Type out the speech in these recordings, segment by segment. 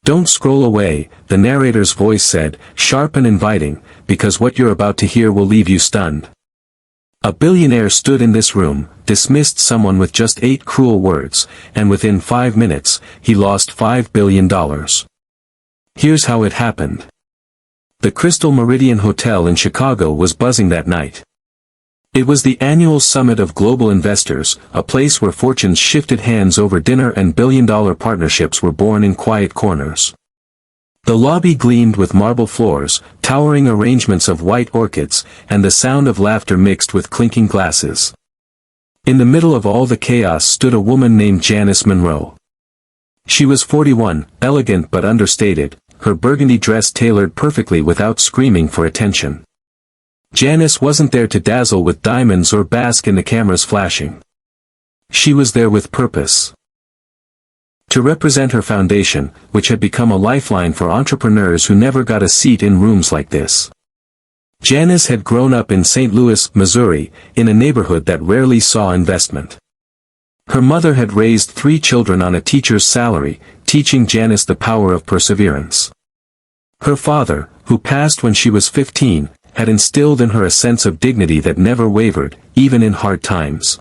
Don't scroll away, the narrator's voice said, sharp and inviting, because what you're about to hear will leave you stunned. A billionaire stood in this room, dismissed someone with just 8 cruel words, and within 5 minutes, he lost $5 billion. Here's how it happened. The Crystal Meridian Hotel in Chicago was buzzing that night. It was the annual summit of global investors, a place where fortunes shifted hands over dinner and billion-dollar partnerships were born in quiet corners. The lobby gleamed with marble floors, towering arrangements of white orchids, and the sound of laughter mixed with clinking glasses. In the middle of all the chaos stood a woman named Janice Monroe. She was 41, elegant but understated, her burgundy dress tailored perfectly without screaming for attention. Janice wasn't there to dazzle with diamonds or bask in the camera's flashing. She was there with purpose. To represent her foundation, which had become a lifeline for entrepreneurs who never got a seat in rooms like this. Janice had grown up in St. Louis, Missouri, in a neighborhood that rarely saw investment. Her mother had raised 3 children on a teacher's salary, teaching Janice the power of perseverance. Her father, who passed when she was 15, had instilled in her a sense of dignity that never wavered, even in hard times.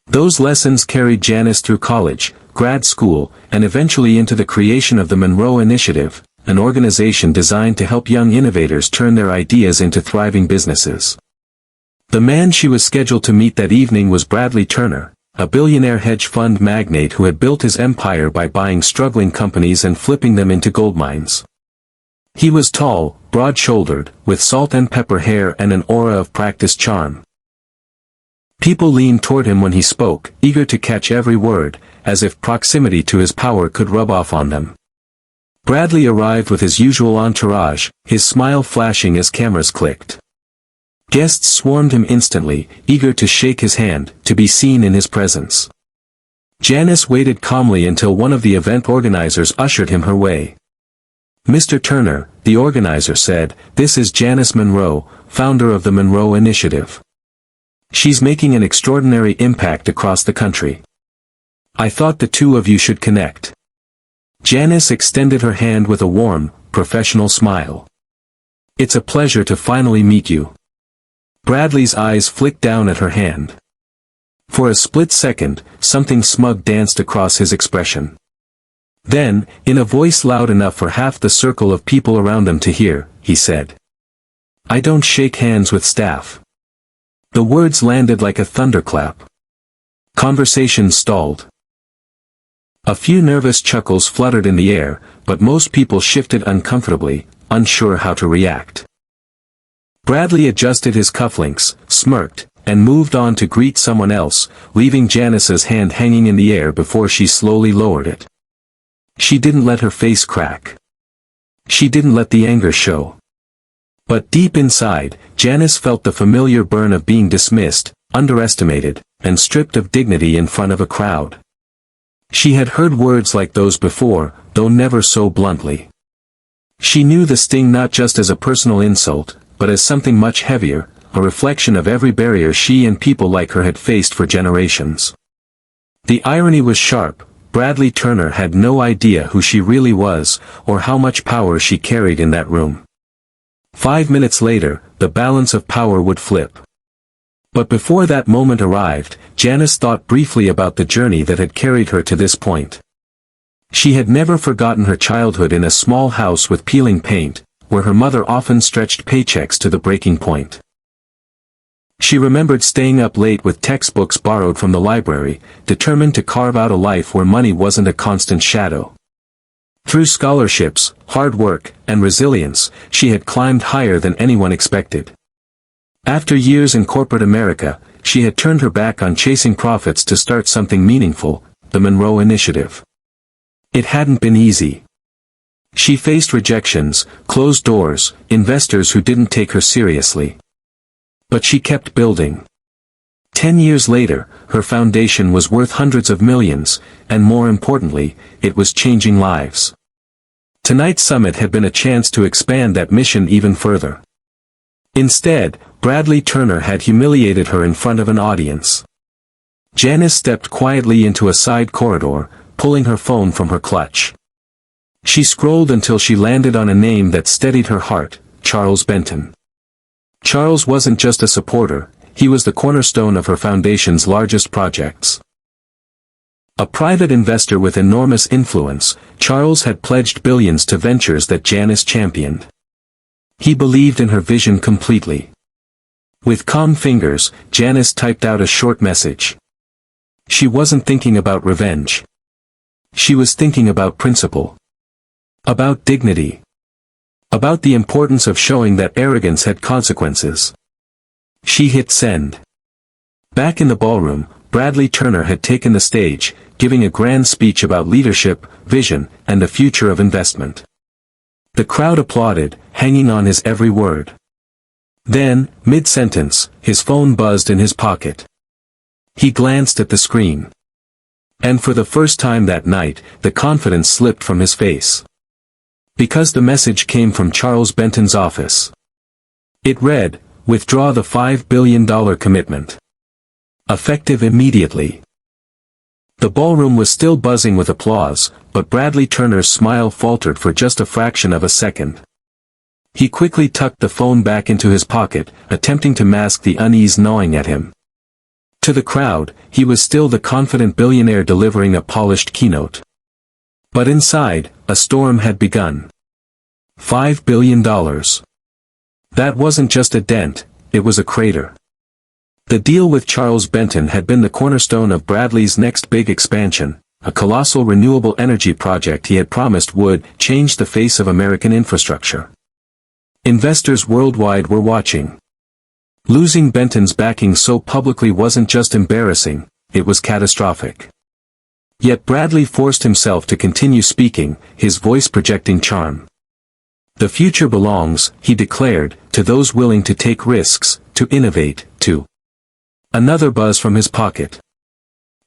Those lessons carried Janice through college, grad school, and eventually into the creation of the Monroe Initiative, an organization designed to help young innovators turn their ideas into thriving businesses. The man she was scheduled to meet that evening was Bradley Turner, a billionaire hedge fund magnate who had built his empire by buying struggling companies and flipping them into gold mines. He was tall, broad-shouldered, with salt and pepper hair and an aura of practiced charm. People leaned toward him when he spoke, eager to catch every word, as if proximity to his power could rub off on them. Bradley arrived with his usual entourage, his smile flashing as cameras clicked. Guests swarmed him instantly, eager to shake his hand, to be seen in his presence. Janice waited calmly until one of the event organizers ushered him her way. Mr. Turner, the organizer said, this is Janice Monroe, founder of the Monroe Initiative. She's making an extraordinary impact across the country. I thought the two of you should connect. Janice extended her hand with a warm, professional smile. It's a pleasure to finally meet you. Bradley's eyes flicked down at her hand. For a split second, something smug danced across his expression. Then, in a voice loud enough for half the circle of people around them to hear, he said, I don't shake hands with staff. The words landed like a thunderclap. Conversation stalled. A few nervous chuckles fluttered in the air, but most people shifted uncomfortably, unsure how to react. Bradley adjusted his cufflinks, smirked, and moved on to greet someone else, leaving Janice's hand hanging in the air before she slowly lowered it. She didn't let her face crack. She didn't let the anger show. But deep inside, Janice felt the familiar burn of being dismissed, underestimated, and stripped of dignity in front of a crowd. She had heard words like those before, though never so bluntly. She knew the sting not just as a personal insult, but as something much heavier, a reflection of every barrier she and people like her had faced for generations. The irony was sharp. Bradley Turner had no idea who she really was, or how much power she carried in that room. 5 minutes later, the balance of power would flip. But before that moment arrived, Janice thought briefly about the journey that had carried her to this point. She had never forgotten her childhood in a small house with peeling paint, where her mother often stretched paychecks to the breaking point. She remembered staying up late with textbooks borrowed from the library, determined to carve out a life where money wasn't a constant shadow. Through scholarships, hard work, and resilience, she had climbed higher than anyone expected. After years in corporate America, she had turned her back on chasing profits to start something meaningful, the Monroe Initiative. It hadn't been easy. She faced rejections, closed doors, investors who didn't take her seriously. But she kept building. 10 years later, her foundation was worth hundreds of millions, and more importantly, it was changing lives. Tonight's summit had been a chance to expand that mission even further. Instead, Bradley Turner had humiliated her in front of an audience. Janice stepped quietly into a side corridor, pulling her phone from her clutch. She scrolled until she landed on a name that steadied her heart, Charles Benton. Charles wasn't just a supporter, he was the cornerstone of her foundation's largest projects. A private investor with enormous influence, Charles had pledged billions to ventures that Janice championed. He believed in her vision completely. With calm fingers, Janice typed out a short message. She wasn't thinking about revenge. She was thinking about principle. About dignity. About the importance of showing that arrogance had consequences. She hit send. Back in the ballroom, Bradley Turner had taken the stage, giving a grand speech about leadership, vision, and the future of investment. The crowd applauded, hanging on his every word. Then, mid-sentence, his phone buzzed in his pocket. He glanced at the screen. And for the first time that night, the confidence slipped from his face. Because the message came from Charles Benton's office. It read, "Withdraw the $5 billion commitment. Effective immediately." The ballroom was still buzzing with applause, but Bradley Turner's smile faltered for just a fraction of a second. He quickly tucked the phone back into his pocket, attempting to mask the unease gnawing at him. To the crowd, he was still the confident billionaire delivering a polished keynote. But inside, a storm had begun. $5 billion. That wasn't just a dent, it was a crater. The deal with Charles Benton had been the cornerstone of Bradley's next big expansion, a colossal renewable energy project he had promised would change the face of American infrastructure. Investors worldwide were watching. Losing Benton's backing so publicly wasn't just embarrassing, it was catastrophic. Yet Bradley forced himself to continue speaking, his voice projecting charm. The future belongs, he declared, to those willing to take risks, to innovate, to... Another buzz from his pocket.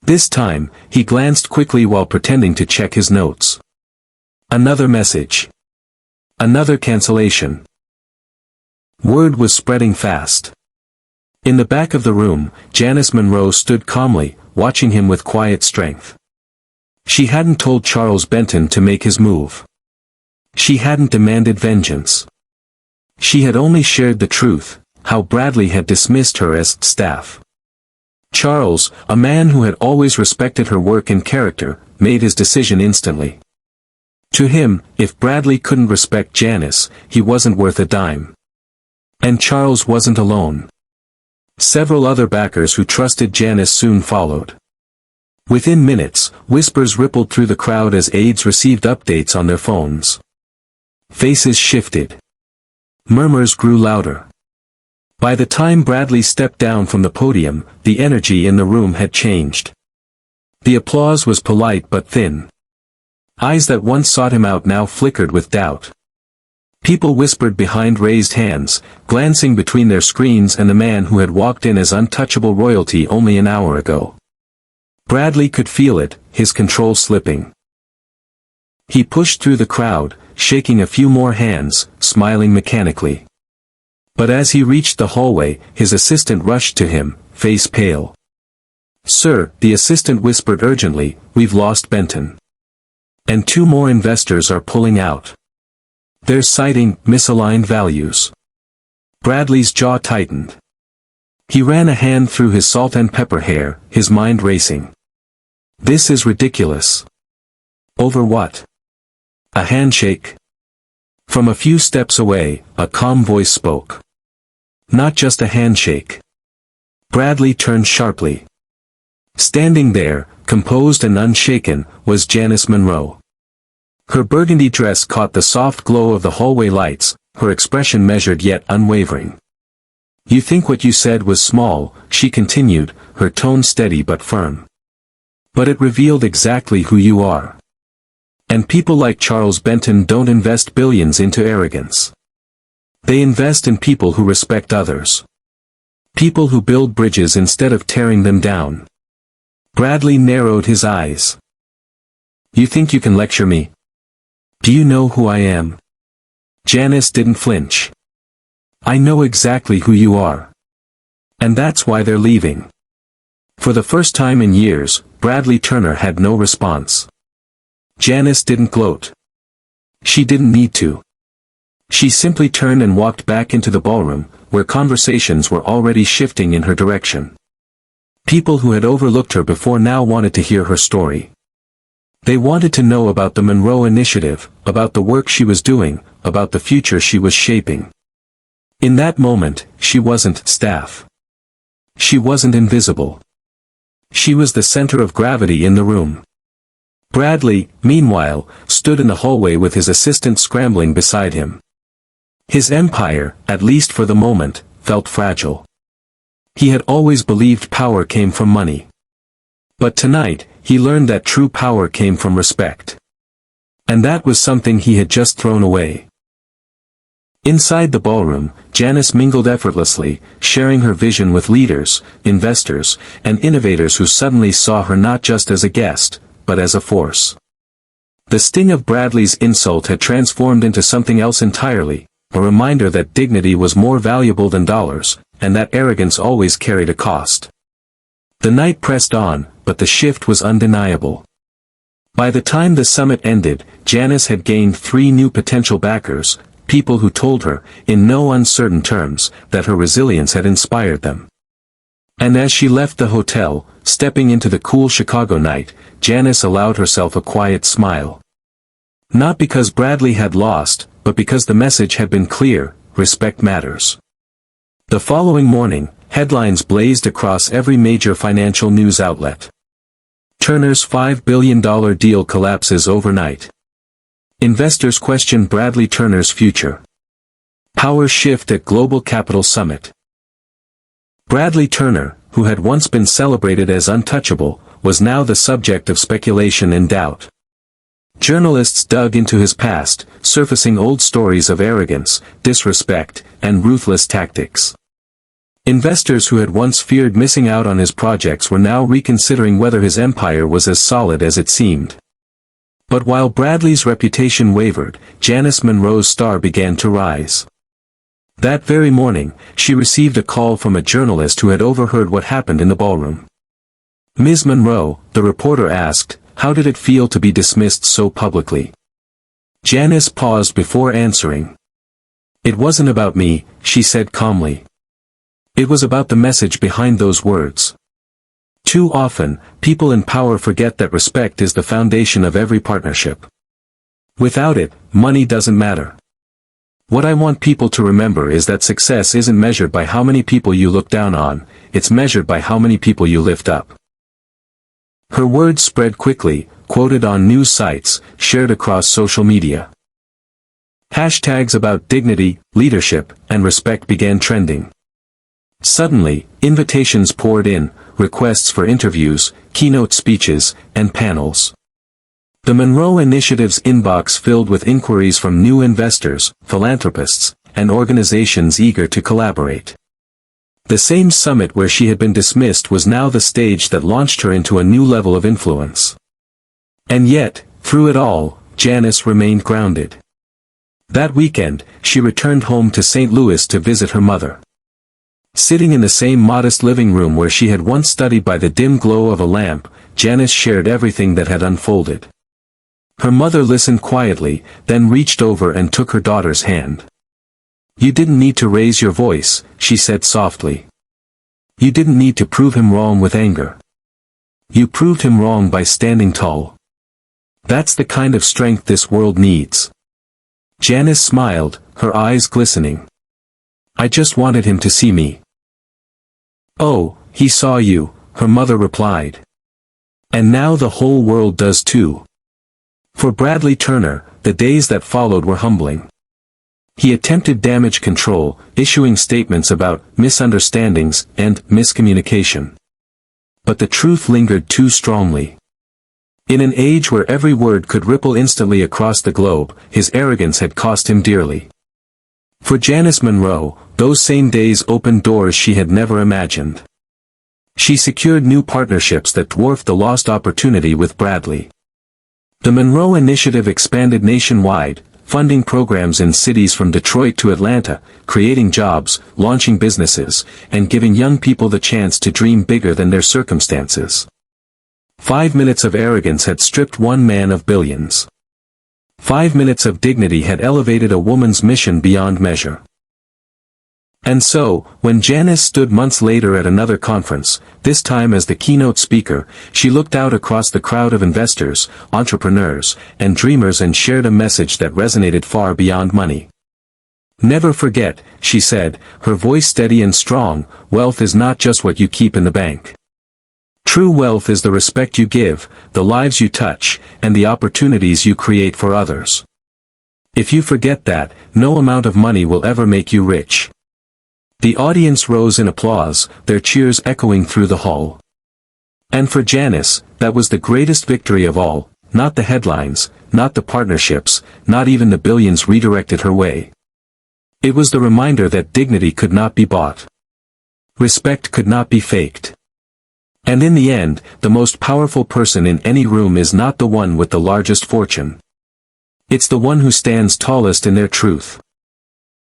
This time, he glanced quickly while pretending to check his notes. Another message. Another cancellation. Word was spreading fast. In the back of the room, Janice Monroe stood calmly, watching him with quiet strength. She hadn't told Charles Benton to make his move. She hadn't demanded vengeance. She had only shared the truth, how Bradley had dismissed her as staff. Charles, a man who had always respected her work and character, made his decision instantly. To him, if Bradley couldn't respect Janice, he wasn't worth a dime. And Charles wasn't alone. Several other backers who trusted Janice soon followed. Within minutes, whispers rippled through the crowd as aides received updates on their phones. Faces shifted. Murmurs grew louder. By the time Bradley stepped down from the podium, the energy in the room had changed. The applause was polite but thin. Eyes that once sought him out now flickered with doubt. People whispered behind raised hands, glancing between their screens and the man who had walked in as untouchable royalty only an hour ago. Bradley could feel it, his control slipping. He pushed through the crowd, shaking a few more hands, smiling mechanically. But as he reached the hallway, his assistant rushed to him, face pale. "Sir," the assistant whispered urgently, "we've lost Benton. And 2 more investors are pulling out. They're citing misaligned values." Bradley's jaw tightened. He ran a hand through his salt and pepper hair, his mind racing. This is ridiculous. Over what? A handshake? From a few steps away, a calm voice spoke. Not just a handshake. Bradley turned sharply. Standing there, composed and unshaken, was Janice Monroe. Her burgundy dress caught the soft glow of the hallway lights, her expression measured yet unwavering. "You think what you said was small," she continued, her tone steady but firm. "But it revealed exactly who you are. And people like Charles Benton don't invest billions into arrogance. They invest in people who respect others. People who build bridges instead of tearing them down." Bradley narrowed his eyes. "You think you can lecture me? Do you know who I am?" Janice didn't flinch. "I know exactly who you are. And that's why they're leaving." For the first time in years, Bradley Turner had no response. Janice didn't gloat. She didn't need to. She simply turned and walked back into the ballroom, where conversations were already shifting in her direction. People who had overlooked her before now wanted to hear her story. They wanted to know about the Monroe Initiative, about the work she was doing, about the future she was shaping. In that moment, she wasn't staff. She wasn't invisible. She was the center of gravity in the room. Bradley, meanwhile, stood in the hallway with his assistant scrambling beside him. His empire, at least for the moment, felt fragile. He had always believed power came from money. But tonight, he learned that true power came from respect. And that was something he had just thrown away. Inside the ballroom, Janice mingled effortlessly, sharing her vision with leaders, investors, and innovators who suddenly saw her not just as a guest, but as a force. The sting of Bradley's insult had transformed into something else entirely, a reminder that dignity was more valuable than dollars, and that arrogance always carried a cost. The night pressed on, but the shift was undeniable. By the time the summit ended, Janice had gained 3 new potential backers, people who told her, in no uncertain terms, that her resilience had inspired them. And as she left the hotel, stepping into the cool Chicago night, Janice allowed herself a quiet smile. Not because Bradley had lost, but because the message had been clear: respect matters. The following morning, headlines blazed across every major financial news outlet. Turner's $5 billion deal collapses overnight. Investors question Bradley Turner's future. Power shift at Global Capital Summit. Bradley Turner, who had once been celebrated as untouchable, was now the subject of speculation and doubt. Journalists dug into his past, surfacing old stories of arrogance, disrespect, and ruthless tactics. Investors who had once feared missing out on his projects were now reconsidering whether his empire was as solid as it seemed. But while Bradley's reputation wavered, Janice Monroe's star began to rise. That very morning, she received a call from a journalist who had overheard what happened in the ballroom. "Ms. Monroe," the reporter asked, "how did it feel to be dismissed so publicly?" Janice paused before answering. "It wasn't about me," she said calmly. "It was about the message behind those words." Too often, people in power forget that respect is the foundation of every partnership. Without it, money doesn't matter. What I want people to remember is that success isn't measured by how many people you look down on, it's measured by how many people you lift up. Her words spread quickly, quoted on news sites, shared across social media. Hashtags about dignity, leadership, and respect began trending. Suddenly, invitations poured in, requests for interviews, keynote speeches, and panels. The Monroe Initiative's inbox filled with inquiries from new investors, philanthropists, and organizations eager to collaborate. The same summit where she had been dismissed was now the stage that launched her into a new level of influence. And yet, through it all, Janice remained grounded. That weekend, she returned home to St. Louis to visit her mother. Sitting in the same modest living room where she had once studied by the dim glow of a lamp, Janice shared everything that had unfolded. Her mother listened quietly, then reached over and took her daughter's hand. "You didn't need to raise your voice," she said softly. "You didn't need to prove him wrong with anger. You proved him wrong by standing tall. That's the kind of strength this world needs." Janice smiled, her eyes glistening. "I just wanted him to see me." "Oh, he saw you," her mother replied. "And now the whole world does too." For Bradley Turner, the days that followed were humbling. He attempted damage control, issuing statements about misunderstandings and miscommunication. But the truth lingered too strongly. In an age where every word could ripple instantly across the globe, his arrogance had cost him dearly. For Janice Monroe, those same days opened doors she had never imagined. She secured new partnerships that dwarfed the lost opportunity with Bradley. The Monroe Initiative expanded nationwide, funding programs in cities from Detroit to Atlanta, creating jobs, launching businesses, and giving young people the chance to dream bigger than their circumstances. 5 minutes of arrogance had stripped one man of billions. 5 minutes of dignity had elevated a woman's mission beyond measure. And so, when Janice stood months later at another conference, this time as the keynote speaker, she looked out across the crowd of investors, entrepreneurs, and dreamers and shared a message that resonated far beyond money. Never forget, she said, her voice steady and strong, wealth is not just what you keep in the bank. True wealth is the respect you give, the lives you touch, and the opportunities you create for others. If you forget that, no amount of money will ever make you rich. The audience rose in applause, their cheers echoing through the hall. And for Janice, that was the greatest victory of all, not the headlines, not the partnerships, not even the billions redirected her way. It was the reminder that dignity could not be bought. Respect could not be faked. And in the end, the most powerful person in any room is not the one with the largest fortune. It's the one who stands tallest in their truth.